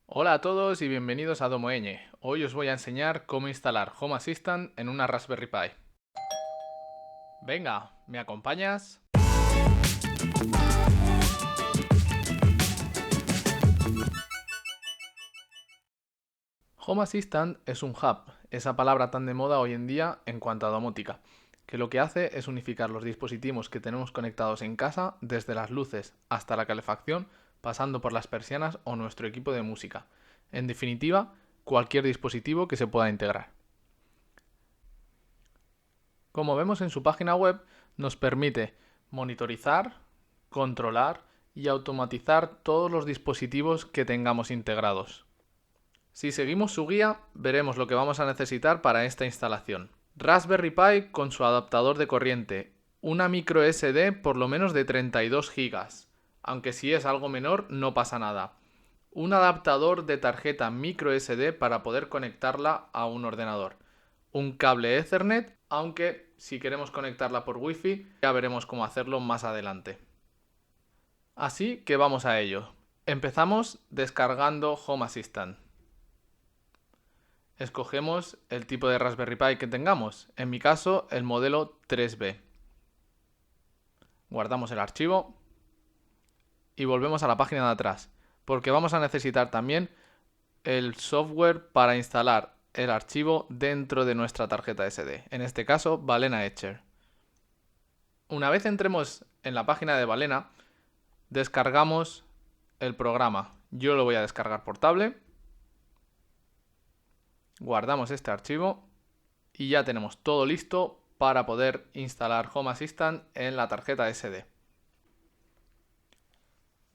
Hola a todos y bienvenidos a Domoeñe. Hoy os voy a enseñar cómo instalar Home Assistant en una Raspberry Pi. Venga, ¿me acompañas? Home Assistant es un hub, esa palabra tan de moda hoy en día en cuanto a domótica, que lo que hace es unificar los dispositivos que tenemos conectados en casa, desde las luces hasta la calefacción, pasando por las persianas o nuestro equipo de música. En definitiva, cualquier dispositivo que se pueda integrar. Como vemos en su página web, nos permite monitorizar, controlar y automatizar todos los dispositivos que tengamos integrados. Si seguimos su guía, veremos lo que vamos a necesitar para esta instalación. Raspberry Pi con su adaptador de corriente, una micro SD por lo menos de 32 GB, aunque si es algo menor no pasa nada. Un adaptador de tarjeta micro SD para poder conectarla a un ordenador. Un cable Ethernet, aunque si queremos conectarla por Wi-Fi ya veremos cómo hacerlo más adelante. Así que vamos a ello. Empezamos descargando Home Assistant. Escogemos el tipo de Raspberry Pi que tengamos, en mi caso el modelo 3B. Guardamos el archivo y volvemos a la página de atrás, porque vamos a necesitar también el software para instalar el archivo dentro de nuestra tarjeta SD, en este caso Balena Etcher. Una vez entremos en la página de Balena, descargamos el programa. Yo lo voy a descargar portable. Guardamos este archivo y ya tenemos todo listo para poder instalar Home Assistant en la tarjeta SD.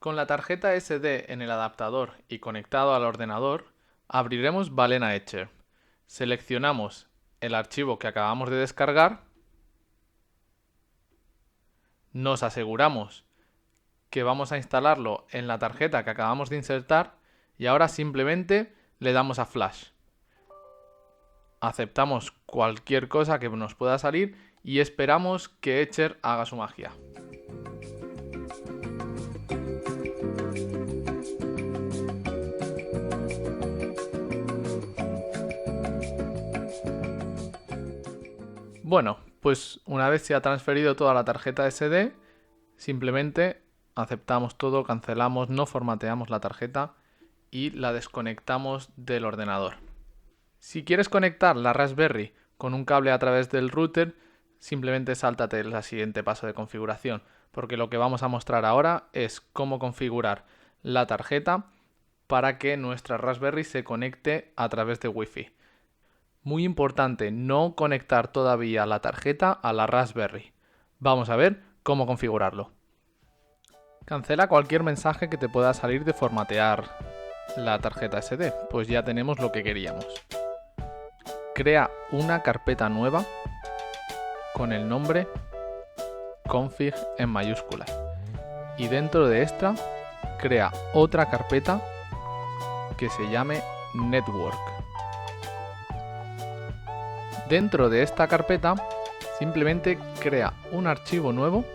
Con la tarjeta SD en el adaptador y conectado al ordenador, abriremos Balena Etcher. Seleccionamos el archivo que acabamos de descargar. Nos aseguramos que vamos a instalarlo en la tarjeta que acabamos de insertar y ahora simplemente le damos a Flash. Aceptamos cualquier cosa que nos pueda salir y esperamos que Etcher haga su magia. Bueno, pues una vez se ha transferido toda la tarjeta SD, simplemente aceptamos todo, cancelamos, no formateamos la tarjeta y la desconectamos del ordenador. Si quieres conectar la Raspberry con un cable a través del router, simplemente sáltate el siguiente paso de configuración, porque lo que vamos a mostrar ahora es cómo configurar la tarjeta para que nuestra Raspberry se conecte a través de Wi-Fi. Muy importante, no conectar todavía la tarjeta a la Raspberry. Vamos a ver cómo configurarlo. Cancela cualquier mensaje que te pueda salir de formatear la tarjeta SD, pues ya tenemos lo que queríamos. Crea una carpeta nueva con el nombre config en mayúsculas y dentro de esta crea otra carpeta que se llame network. Dentro de esta carpeta simplemente crea un archivo nuevo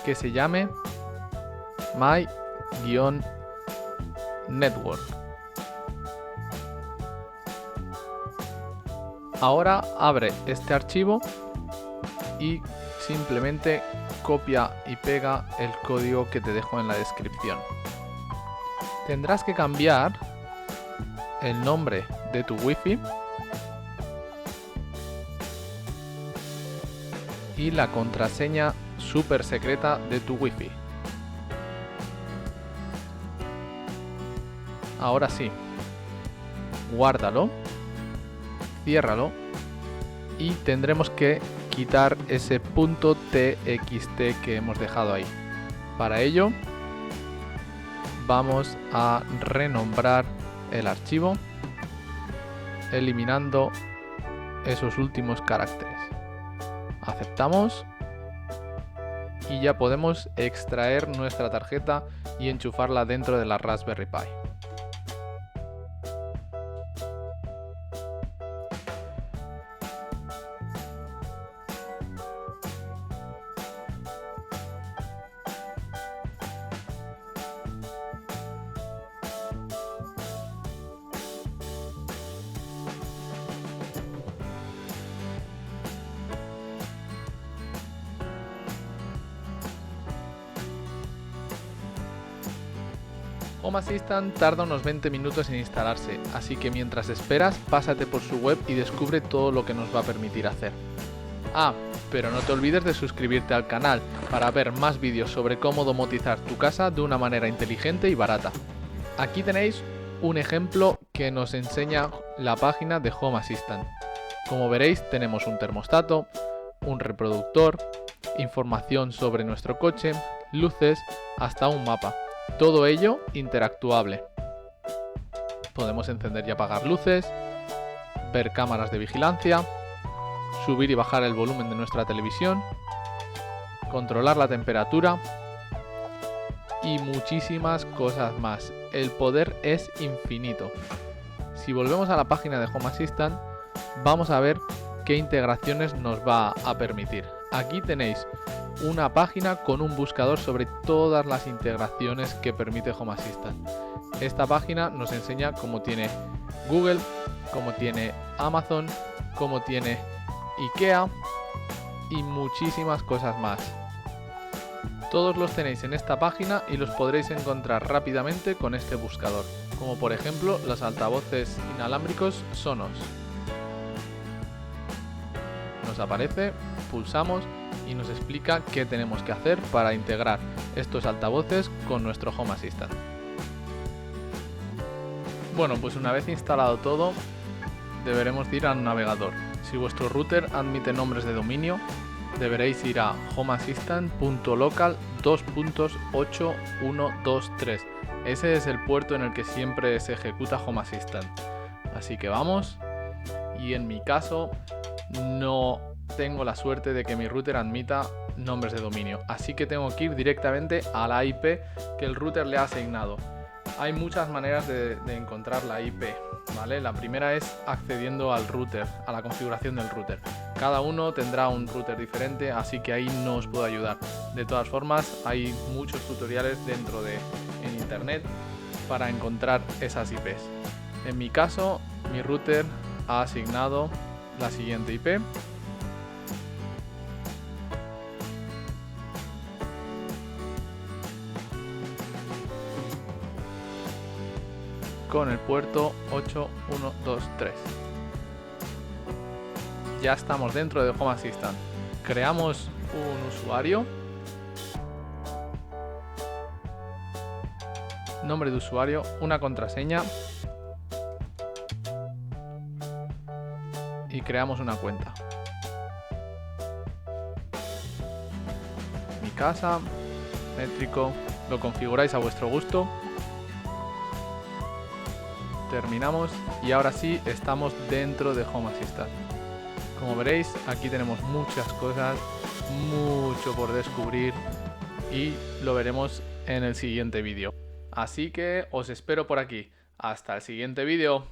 que se llame my-network. Ahora abre este archivo y simplemente copia y pega el código que te dejo en la descripción. Tendrás que cambiar el nombre de tu Wi-Fi y la contraseña súper secreta de tu Wi-Fi. Ahora sí, guárdalo, ciérralo y tendremos que quitar ese .txt que hemos dejado ahí. Para ello vamos a renombrar el archivo eliminando esos últimos caracteres. Aceptamos y ya podemos extraer nuestra tarjeta y enchufarla dentro de la Raspberry Pi. Home Assistant tarda unos 20 minutos en instalarse, así que mientras esperas, pásate por su web y descubre todo lo que nos va a permitir hacer. Ah, pero no te olvides de suscribirte al canal para ver más vídeos sobre cómo domotizar tu casa de una manera inteligente y barata. Aquí tenéis un ejemplo que nos enseña la página de Home Assistant. Como veréis, tenemos un termostato, un reproductor, información sobre nuestro coche, luces, hasta un mapa. Todo ello interactuable. Podemos encender y apagar luces, ver cámaras de vigilancia, subir y bajar el volumen de nuestra televisión, controlar la temperatura y muchísimas cosas más. El poder es infinito. Si volvemos a la página de Home Assistant, vamos a ver qué integraciones nos va a permitir. Aquí tenéis una página con un buscador sobre todas las integraciones que permite Home Assistant. Esta página nos enseña cómo tiene Google, cómo tiene Amazon, cómo tiene IKEA y muchísimas cosas más. Todos los tenéis en esta página y los podréis encontrar rápidamente con este buscador, como por ejemplo los altavoces inalámbricos Sonos. Nos aparece, pulsamos y nos explica qué tenemos que hacer para integrar estos altavoces con nuestro Home Assistant. Bueno, pues una vez instalado todo, deberemos ir al navegador. Si vuestro router admite nombres de dominio, deberéis ir a homeassistant.local 2.8123. Ese es el puerto en el que siempre se ejecuta Home Assistant. Así que vamos, y en mi caso no tengo la suerte de que mi router admita nombres de dominio, así que tengo que ir directamente a la IP que el router le ha asignado. Hay muchas maneras de encontrar la IP, ¿vale? La primera es accediendo al router, a la configuración del router. Cada uno tendrá un router diferente, así que ahí no os puedo ayudar. De todas formas, hay muchos tutoriales en internet para encontrar esas IPs. En mi caso, mi router ha asignado la siguiente IP. Con el puerto 8123. Ya estamos dentro de Home Assistant. Creamos un usuario. Nombre de usuario, una contraseña. Y creamos una cuenta. Mi casa, métrico, lo configuráis a vuestro gusto. Terminamos y ahora sí estamos dentro de Home Assistant. Como veréis, aquí tenemos muchas cosas, mucho por descubrir y lo veremos en el siguiente vídeo. Así que os espero por aquí. Hasta el siguiente vídeo.